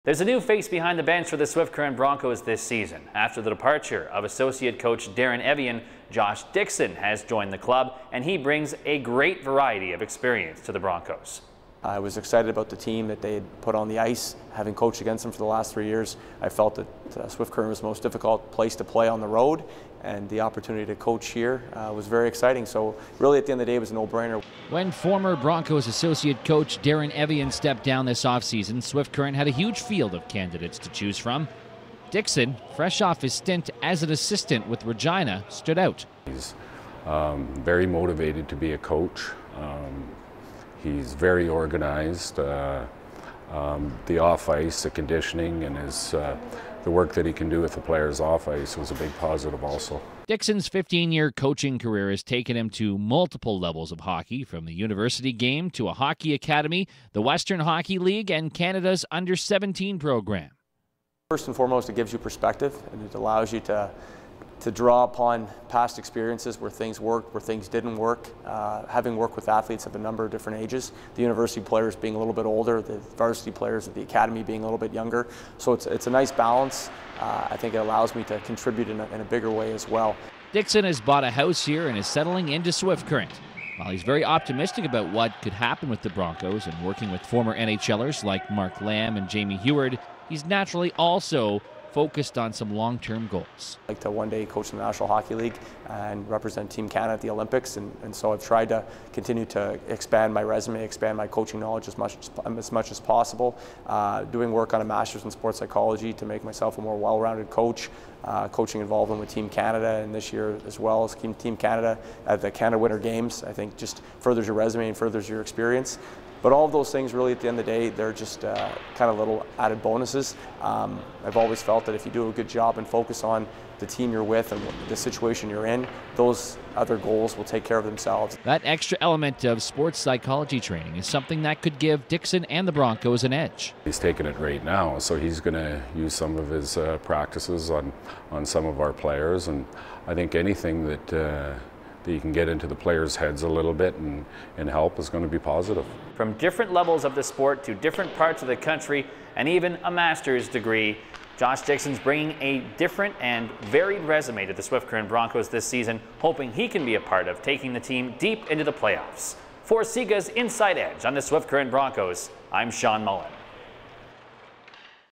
There's a new face behind the bench for the Swift Current Broncos this season. After the departure of associate coach Darren Evian, Josh Dixon has joined the club, and he brings a great variety of experience to the Broncos. I was excited about the team that they had put on the ice. Having coached against them for the last 3 years, I felt that Swift Current was the most difficult place to play on the road, and the opportunity to coach here was very exciting. So really at the end of the day, it was a no-brainer. When former Broncos associate coach Darren Evian stepped down this offseason, Swift Current had a huge field of candidates to choose from. Dixon, fresh off his stint as an assistant with Regina, stood out. He's very motivated to be a coach. He's very organized. The off-ice, the conditioning, and the work that he can do with the players off-ice was a big positive also. Dixon's 15-year coaching career has taken him to multiple levels of hockey, from the university game to a hockey academy, the Western Hockey League, and Canada's Under-17 program. First and foremost, it gives you perspective, and it allows you to draw upon past experiences where things worked, where things didn't work. Having worked with athletes of a number of different ages, the university players being a little bit older, the varsity players at the academy being a little bit younger. So it's a nice balance. I think it allows me to contribute in a bigger way as well. Dixon has bought a house here and is settling into Swift Current. While he's very optimistic about what could happen with the Broncos and working with former NHLers like Mark Lamb and Jamie Heward, he's naturally also focused on some long-term goals. I'd like to one day coach in the National Hockey League and represent Team Canada at the Olympics, and so I've tried to continue to expand my resume, expand my coaching knowledge as much as possible, doing work on a master's in sports psychology to make myself a more well-rounded coach, coaching involvement with Team Canada, and this year as well as Team Canada at the Canada Winter Games. I think just furthers your resume and furthers your experience. But all of those things, really, at the end of the day, they're just kind of little added bonuses. I've always felt that if you do a good job and focus on the team you're with and the situation you're in, those other goals will take care of themselves. That extra element of sports psychology training is something that could give Dixon and the Broncos an edge. He's taking it right now, so he's going to use some of his practices on some of our players, and I think anything that you can get into the players' heads a little bit and help is going to be positive. From different levels of the sport to different parts of the country, and even a master's degree, Josh Dixon's bringing a different and varied resume to the Swift Current Broncos this season, hoping he can be a part of taking the team deep into the playoffs. For Sega's Inside Edge on the Swift Current Broncos, I'm Sean Mullen.